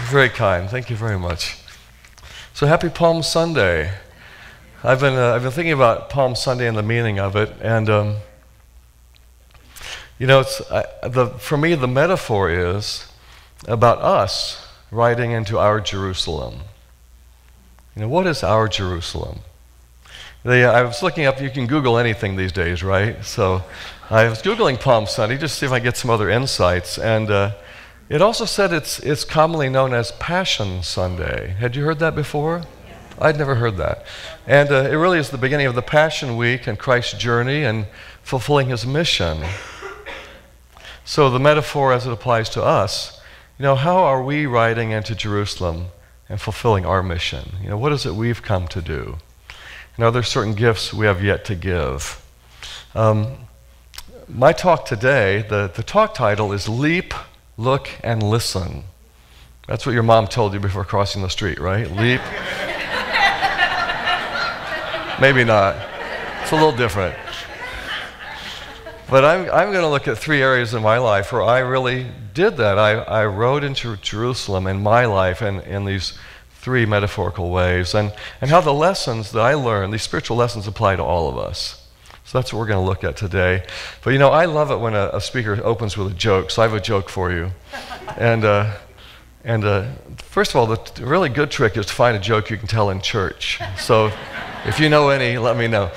Very kind. Thank you very much. So happy Palm Sunday. I've been thinking about Palm Sunday and the meaning of it, and for me the metaphor is about us riding into our Jerusalem. What is our Jerusalem? I was looking up. You can Google anything these days, right? So I was Googling Palm Sunday just to see if I can get some other insights, and it also said it's commonly known as Passion Sunday. Had you heard that before? I'd never heard that. And it really is the beginning of the Passion Week and Christ's journey and fulfilling his mission. So the metaphor as it applies to us, how are we riding into Jerusalem and fulfilling our mission? What is it we've come to do? And are there certain gifts we have yet to give? My talk today, the talk title is Leap, Look, and Listen. That's what your mom told you before crossing the street, right? Leap. Maybe not. It's a little different. But I'm going to look at three areas in my life where I really did that. I rode into Jerusalem in my life in these three metaphorical ways, and how the lessons that I learned, these spiritual lessons, apply to all of us. So that's what we're going to look at today. But I love it when a speaker opens with a joke, so I have a joke for you. And first of all, the really good trick is to find a joke you can tell in church. So if you know any, let me know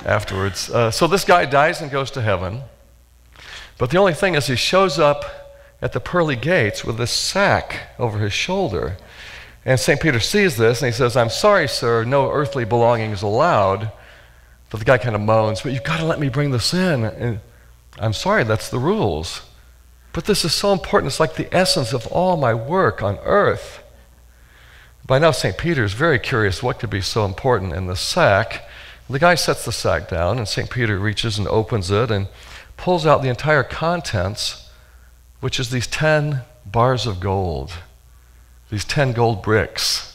afterwards. So this guy dies and goes to heaven, but the only thing is he shows up at the pearly gates with this sack over his shoulder. And St. Peter sees this and he says, "I'm sorry, sir, no earthly belongings allowed." But the guy kind of moans, "But you've got to let me bring this in." And "I'm sorry, that's the rules. But this is so important. It's like the essence of all my work on earth." By now, St. Peter is very curious what could be so important in the sack. The guy sets the sack down, and St. Peter reaches and opens it and pulls out the entire contents, which is these 10 bars of gold, these 10 gold bricks.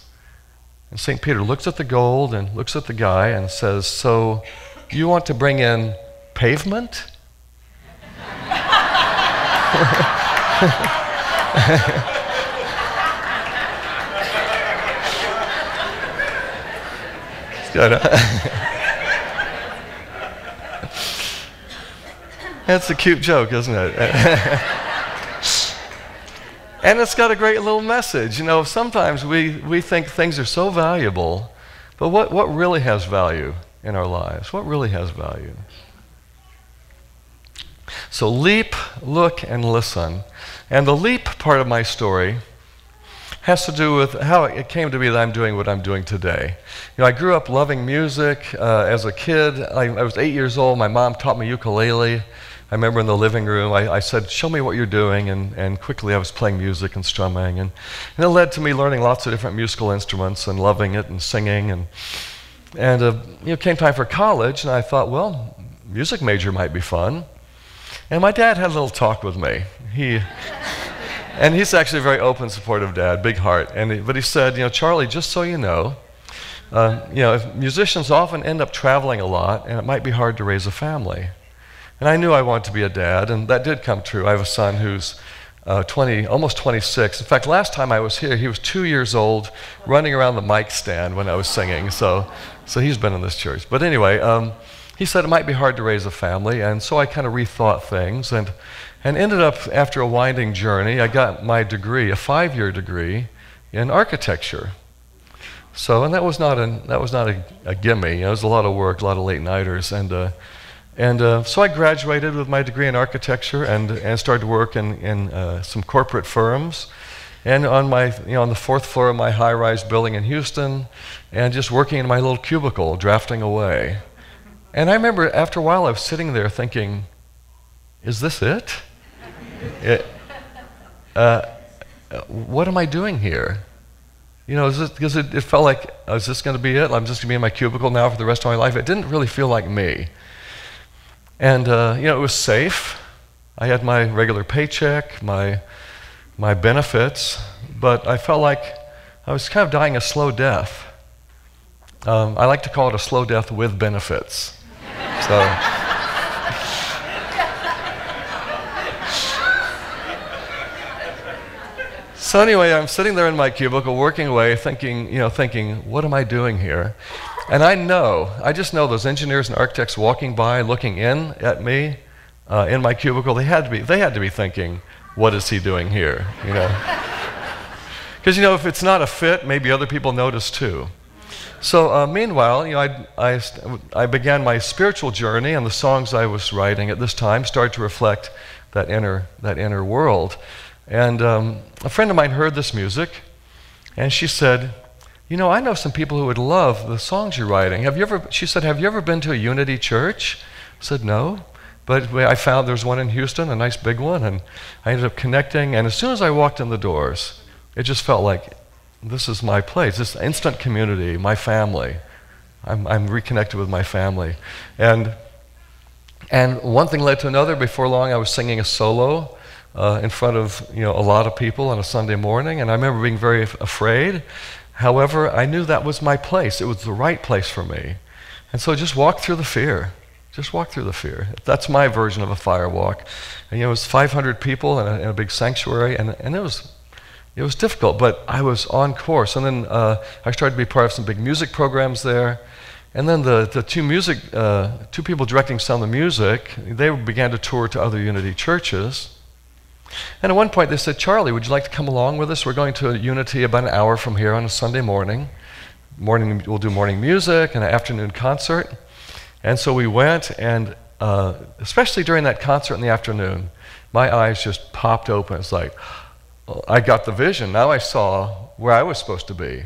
And St. Peter looks at the gold and looks at the guy and says, "So you want to bring in pavement?" It's good, huh? That's a cute joke, isn't it? And it's got a great little message. Sometimes we think things are so valuable, but what really has value in our lives? What really has value? So leap, look, and listen. And the leap part of my story has to do with how it came to be that I'm doing what I'm doing today. I grew up loving music. As a kid, I was 8 years old. My mom taught me ukulele. I remember in the living room, I said, "Show me what you're doing," and quickly I was playing music and strumming, and it led to me learning lots of different musical instruments and loving it and singing, and came time for college, and I thought, well, music major might be fun. And my dad had a little talk with me. And he's actually a very open, supportive dad, big heart, but he said, "Charlie, just so you know, musicians often end up traveling a lot, and it might be hard to raise a family." And I knew I wanted to be a dad, and that did come true. I have a son who's almost 26. In fact, last time I was here, he was 2 years old, running around the mic stand when I was singing. So he's been in this church. But anyway, he said it might be hard to raise a family, and so I kind of rethought things, and ended up, after a winding journey, I got my degree, a 5-year degree in architecture. So, and that was not a gimme. It was a lot of work, a lot of late-nighters, so I graduated with my degree in architecture and started to work in some corporate firms, and on the 4th floor of my high-rise building in Houston, and just working in my little cubicle, drafting away. And I remember after a while I was sitting there thinking, is this it? What am I doing here? Because it felt like, is this going to be it? I'm just going to be in my cubicle now for the rest of my life. It didn't really feel like me. And it was safe. I had my regular paycheck, my benefits, but I felt like I was kind of dying a slow death. I like to call it a slow death with benefits. So anyway, I'm sitting there in my cubicle working away, thinking, what am I doing here? And I just know those engineers and architects walking by, looking in at me in my cubicle, they had to be thinking, what is he doing here? Because if it's not a fit, maybe other people notice too. So meanwhile, I began my spiritual journey, and the songs I was writing at this time started to reflect that inner world. And a friend of mine heard this music, and she said, I know some people who would love the songs you're writing. She said, have you ever been to a Unity church? I said, no. But I found there's one in Houston, a nice big one, and I ended up connecting. And as soon as I walked in the doors, it just felt like, this is my place, this instant community, my family. I'm reconnected with my family. And one thing led to another. Before long, I was singing a solo in front of a lot of people on a Sunday morning, and I remember being very afraid. However, I knew that was my place. It was the right place for me. And so just walk through the fear. Just walk through the fear. That's my version of a fire walk. And it was 500 people in a big sanctuary, and it was difficult, but I was on course. And then I started to be part of some big music programs there. And then the two people directing some of the music, they began to tour to other Unity churches. And at one point they said, Charlie, would you like to come along with us? We're going to Unity about an hour from here on a Sunday morning. We'll do morning music and an afternoon concert. And so we went, and especially during that concert in the afternoon, my eyes just popped open. It's like, I got the vision. Now I saw where I was supposed to be.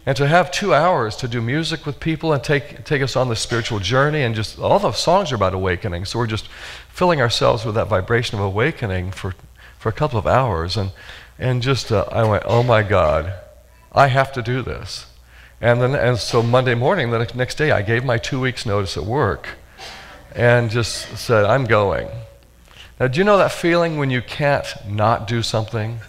And to have 2 hours to do music with people and take us on the spiritual journey, and just all the songs are about awakening. So we're just filling ourselves with that vibration of awakening for a couple of hours. And just I went, oh my God, I have to do this. And so Monday morning, the next day, I gave my 2 weeks notice at work and just said, I'm going. Now, do you know that feeling when you can't not do something?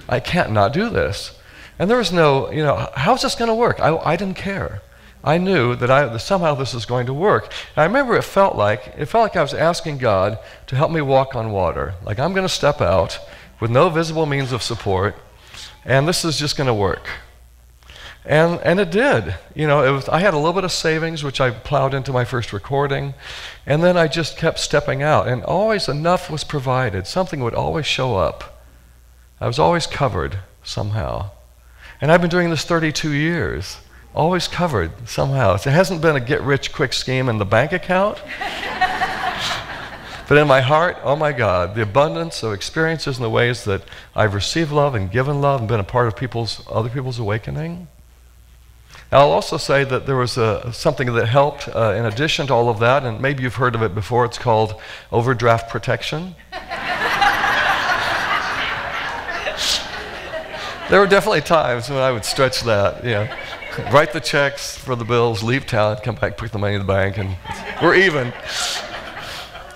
I can't not do this. And there was no, how's this going to work? I didn't care. I knew that somehow this is going to work. And I remember it felt like I was asking God to help me walk on water. Like, I'm going to step out with no visible means of support, and this is just going to work. And it did. I had a little bit of savings, which I plowed into my first recording, and then I just kept stepping out, and always enough was provided. Something would always show up. I was always covered somehow. And I've been doing this 32 years, always covered somehow. It hasn't been a get-rich-quick scheme in the bank account, but in my heart, oh my God, the abundance of experiences and the ways that I've received love and given love and been a part of other people's awakening. Now, I'll also say that there was something that helped in addition to all of that, and maybe you've heard of it before. It's called overdraft protection. There were definitely times when I would stretch that, write the checks for the bills, leave town, come back, put the money in the bank, and we're even.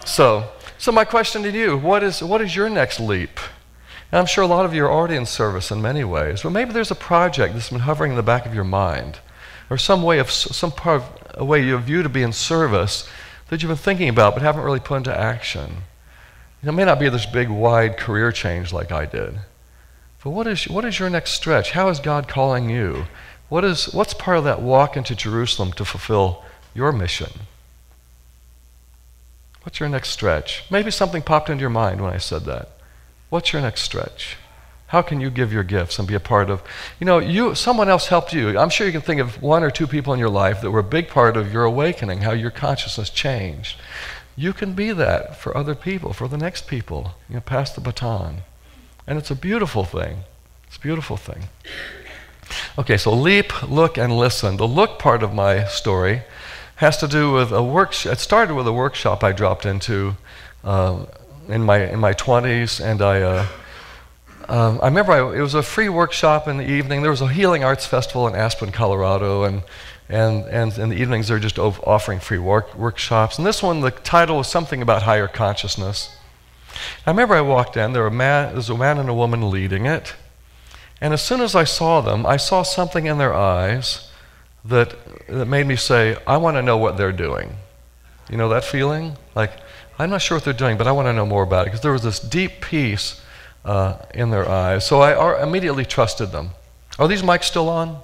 So my question to you, what is your next leap? And I'm sure a lot of you are already in service in many ways, but maybe there's a project that's been hovering in the back of your mind, or some way of you to be in service that you've been thinking about but haven't really put into action. It may not be this big, wide career change like I did, but what is your next stretch? How is God calling you? What's part of that walk into Jerusalem to fulfill your mission? What's your next stretch? Maybe something popped into your mind when I said that. What's your next stretch? How can you give your gifts and be a part of, someone else helped you. I'm sure you can think of 1 or 2 people in your life that were a big part of your awakening, how your consciousness changed. You can be that for other people, for the next people. Pass the baton. And it's a beautiful thing. It's a beautiful thing. Okay, so leap, look, and listen. The look part of my story has to do with it started with a workshop I dropped into in my 20s, and I remember it was a free workshop in the evening. There was a healing arts festival in Aspen, Colorado, and in the evenings they're just offering free workshops. And this one, the title was something about higher consciousness. I remember I walked in. There was a man and a woman leading it, and as soon as I saw them, I saw something in their eyes that made me say, I want to know what they're doing. You know that feeling? Like, I'm not sure what they're doing, but I want to know more about it, because there was this deep peace in their eyes. So I immediately trusted them. Are these mics still on?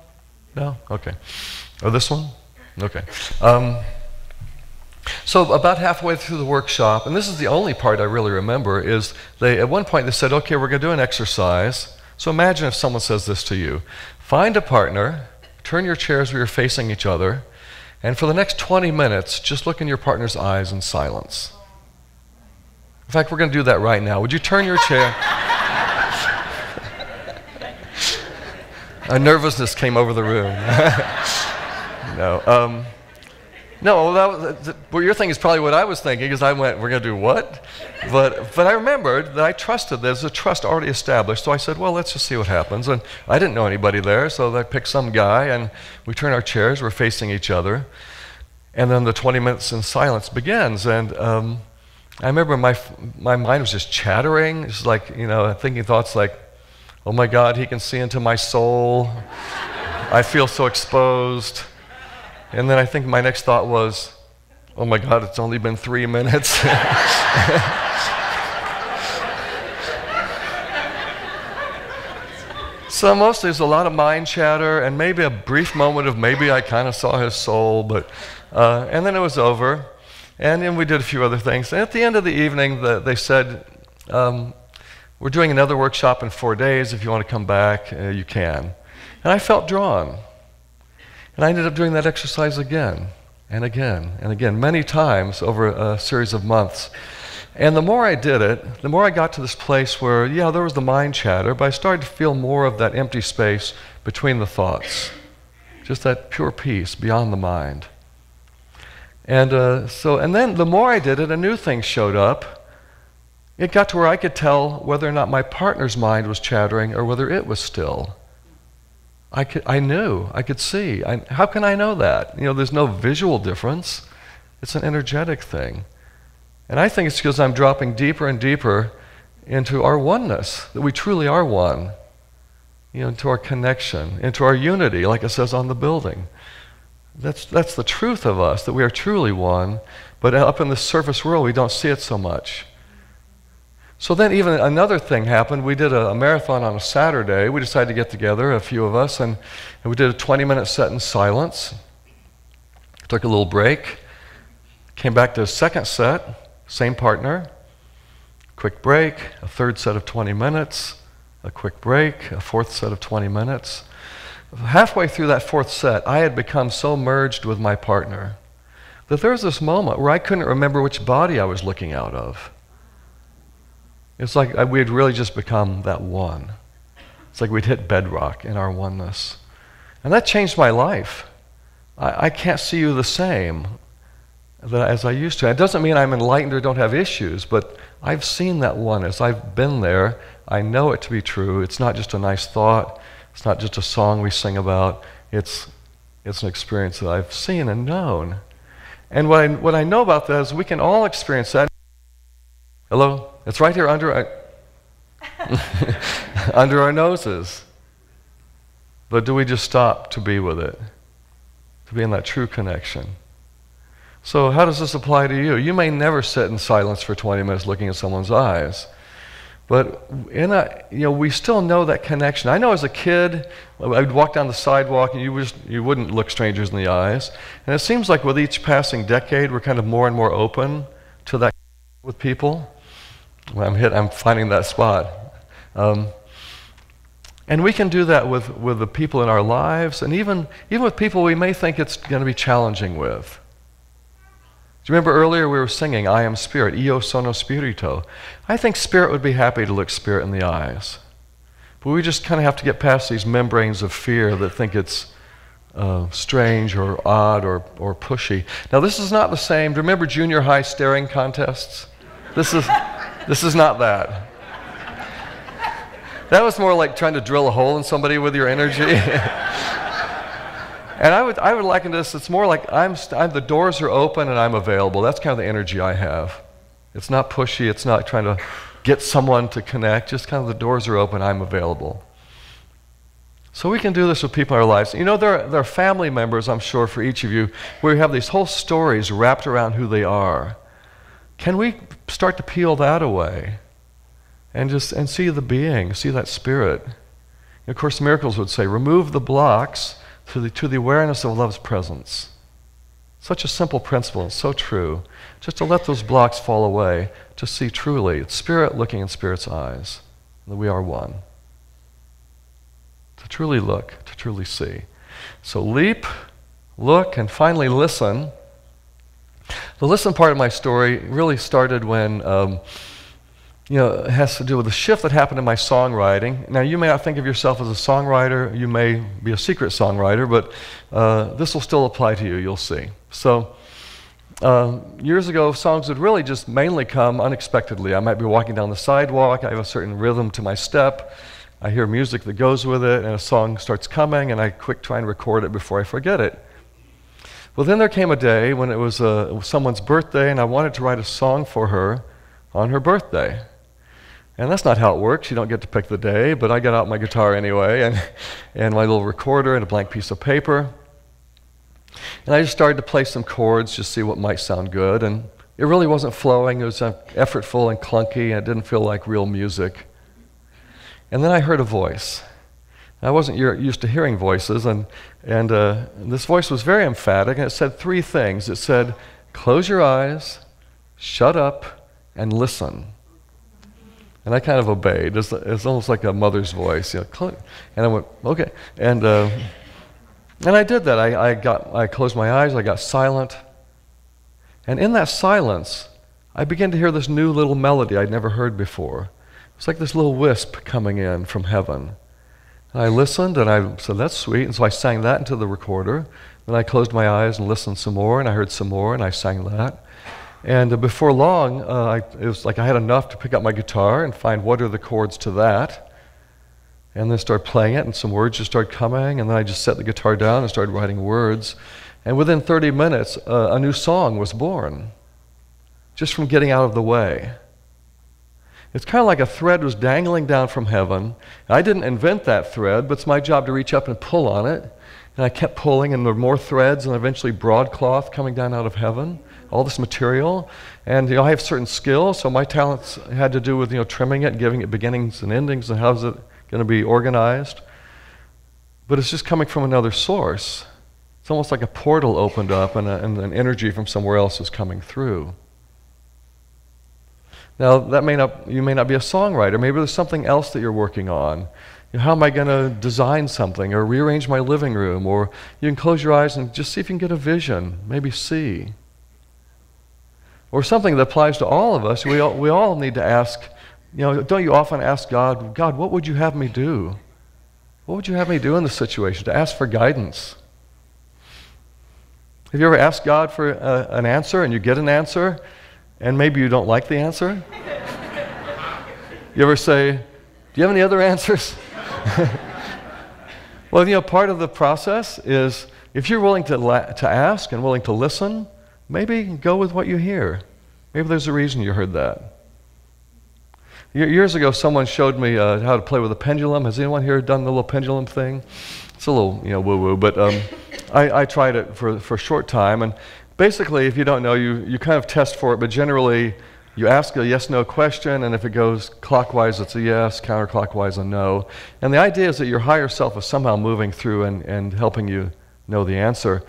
No? Okay. Oh, this one? Okay. So about halfway through the workshop, and this is the only part I really remember, is at one point they said, okay, we're going to do an exercise. So imagine if someone says this to you. Find a partner, turn your chairs where you're facing each other, and for the next 20 minutes, just look in your partner's eyes in silence. In fact, we're going to do that right now. Would you turn your chair? A nervousness came over the room. No. No, well, your thing is probably what I was thinking, because I went, we're going to do what? But I remembered that I trusted. There's a trust already established, so I said, well, let's just see what happens. And I didn't know anybody there, so I picked some guy, and we turn our chairs, we're facing each other, and then the 20 minutes in silence begins. And I remember my mind was just chattering. It's like, thinking thoughts like, oh my God, he can see into my soul. I feel so exposed. And then I think my next thought was, oh my God, it's only been 3 minutes. So mostly there's a lot of mind chatter and maybe a brief moment of maybe I kind of saw his soul, but and then it was over. And then we did a few other things. And at the end of the evening, they said, we're doing another workshop in 4 days. If you want to come back, you can. And I felt drawn. And I ended up doing that exercise again and again and again, many times over a series of months. And the more I did it, the more I got to this place where, yeah, there was the mind chatter, but I started to feel more of that empty space between the thoughts, just that pure peace beyond the mind. And and then the more I did it, a new thing showed up. It got to where I could tell whether or not my partner's mind was chattering or whether it was still. I knew, I could see. How can I know that? There's no visual difference. It's an energetic thing. And I think it's because I'm dropping deeper and deeper into our oneness, that we truly are one, into our connection, into our unity, like it says on the building. That's the truth of us, that we are truly one, but up in the surface world, we don't see it so much. So then even another thing happened. We did a marathon on a Saturday. We decided to get together, a few of us, and we did a 20-minute set in silence. Took a little break. Came back to a second set, same partner. Quick break, a third set of 20 minutes, a quick break, a fourth set of 20 minutes. Halfway through that fourth set, I had become so merged with my partner that there was this moment where I couldn't remember which body I was looking out of. It's like we had really just become that one. It's like we'd hit bedrock in our oneness. And that changed my life. I can't see you the same as I used to. It doesn't mean I'm enlightened or don't have issues, but I've seen that oneness. I've been there. I know it to be true. It's not just a nice thought. It's not just a song we sing about. It's an experience that I've seen and known. And what I know about that is we can all experience that. Hello? It's right here under our noses. But do we just stop to be with it? To be in that true connection? So how does this apply to you? You may never sit in silence for 20 minutes looking at someone's eyes. But we still know that connection. I know as a kid, I'd walk down the sidewalk and you wouldn't look strangers in the eyes. And it seems like with each passing decade, we're kind of more and more open to that with people. Well, I'm finding that spot. And we can do that with the people in our lives, and even with people we may think it's going to be challenging with. Do you remember earlier we were singing, I am Spirit, Io sono spirito. I think Spirit would be happy to look Spirit in the eyes. But we just kind of have to get past these membranes of fear that think it's strange or odd or pushy. Now this is not the same. Do you remember junior high staring contests? This is not that. That was more like trying to drill a hole in somebody with your energy. And I would liken this, it's more like the doors are open and I'm available. That's kind of the energy I have. It's not pushy, it's not trying to get someone to connect, just kind of the doors are open, I'm available. So we can do this with people in our lives. There are family members, I'm sure, for each of you, where you have these whole stories wrapped around who they are. Can we start to peel that away? and see the being, see that spirit. And of course, miracles would say, remove the blocks to the awareness of love's presence. Such a simple principle, and so true. Just to let those blocks fall away, to see truly. It's spirit looking in spirit's eyes, that we are one. To truly look, to truly see. So leap, look, and finally listen. The listen part of my story really started when, it has to do with the shift that happened in my songwriting. Now, you may not think of yourself as a songwriter. You may be a secret songwriter, but this will still apply to you, you'll see. So, years ago, songs would really just mainly come unexpectedly. I might be walking down the sidewalk. I have a certain rhythm to my step. I hear music that goes with it, and a song starts coming, and I quick try and record it before I forget it. Well, then there came a day when it was someone's birthday, and I wanted to write a song for her on her birthday. And that's not how it works. You don't get to pick the day, but I got out my guitar anyway, and my little recorder and a blank piece of paper. And I just started to play some chords, just see what might sound good. And it really wasn't flowing. It was effortful and clunky, and it didn't feel like real music. And then I heard a voice. I wasn't used to hearing voices, and this voice was very emphatic, and it said three things. It said, close your eyes, shut up, and listen. And I kind of obeyed. It's almost like a mother's voice. And I went, okay. And I did that. I closed my eyes, I got silent. And in that silence, I began to hear this new little melody I'd never heard before. It's like this little wisp coming in from heaven. And I listened, and I said, that's sweet. And so I sang that into the recorder. Then I closed my eyes and listened some more, and I heard some more, and I sang that. And before long, it was like I had enough to pick up my guitar and find what are the chords to that, and then start playing it, and some words just started coming, and then I just set the guitar down and started writing words. And within 30 minutes, a new song was born, just from getting out of the way. It's kind of like a thread was dangling down from heaven. I didn't invent that thread, but it's my job to reach up and pull on it. And I kept pulling, and there were more threads, and eventually broadcloth coming down out of heaven, all this material. And I have certain skills, so my talents had to do with trimming it, giving it beginnings and endings, and how's it going to be organized. But it's just coming from another source. It's almost like a portal opened up, and an energy from somewhere else is coming through. Now, you may not be a songwriter. Maybe there's something else that you're working on. How am I going to design something or rearrange my living room? Or you can close your eyes and just see if you can get a vision, maybe see. Or something that applies to all of us. We all need to ask, don't you often ask God, what would you have me do? What would you have me do in this situation? To ask for guidance. Have you ever asked God for an answer and you get an answer, and maybe you don't like the answer? You ever say, do you have any other answers? Well, part of the process is if you're willing to ask and willing to listen, maybe go with what you hear. Maybe there's a reason you heard that. Years ago, someone showed me how to play with a pendulum. Has anyone here done the little pendulum thing? It's a little, woo-woo, but I tried it for a short time, and basically, if you don't know, you kind of test for it, but generally you ask a yes-no question, and if it goes clockwise, it's a yes, counterclockwise, a no. And the idea is that your higher self is somehow moving through and helping you know the answer.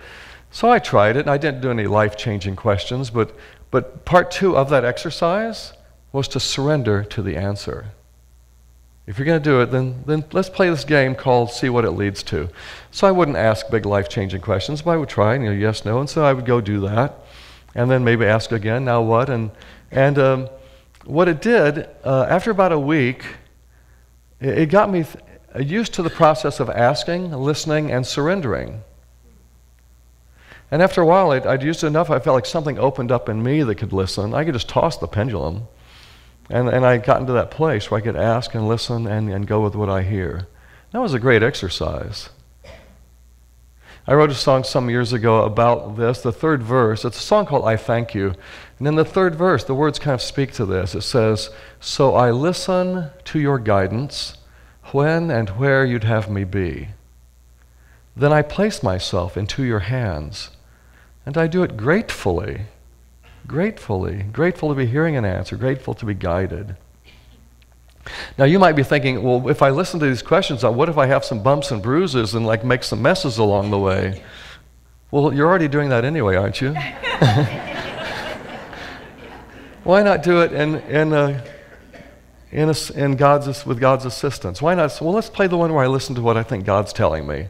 So I tried it, and I didn't do any life-changing questions, but part 2 of that exercise was to surrender to the answer. If you're going to do it, then let's play this game called See What It Leads To. So I wouldn't ask big life-changing questions, but I would try, yes, no, and so I would go do that, and then maybe ask again, now what? And what it did, after about a week, it got me used to the process of asking, listening, and surrendering. And after a while, I'd used it enough, I felt like something opened up in me that could listen. I could just toss the pendulum. And I got into that place where I could ask and listen and go with what I hear. That was a great exercise. I wrote a song some years ago about this, the third verse. It's a song called I Thank You. And in the third verse, the words kind of speak to this. It says, so I listen to your guidance when and where you'd have me be. Then I place myself into your hands, and I do it gratefully. Grateful to be hearing an answer, grateful to be guided. Now you might be thinking, well, if I listen to these questions, what if I have some bumps and bruises and like make some messes along the way? Well, you're already doing that anyway, aren't you? Why not do it with God's assistance? Why not? Well, let's play the one where I listen to what I think God's telling me.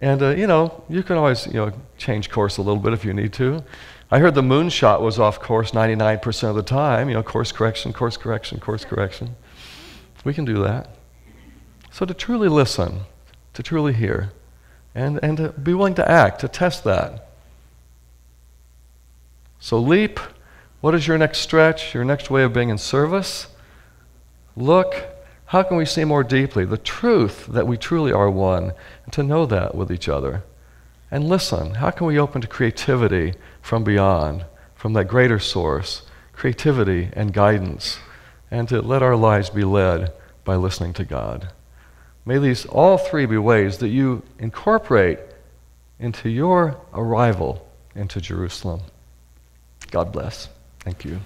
And, you can always, change course a little bit if you need to. I heard the moonshot was off course 99% of the time. Course correction, course correction, course correction. We can do that. So to truly listen, to truly hear, and to be willing to act, to test that. So leap. What is your next stretch, your next way of being in service? Look, how can we see more deeply the truth that we truly are one, and to know that with each other? And listen, how can we open to creativity from beyond, from that greater source, creativity and guidance, and to let our lives be led by listening to God? May these all three be ways that you incorporate into your arrival into Jerusalem. God bless. Thank you.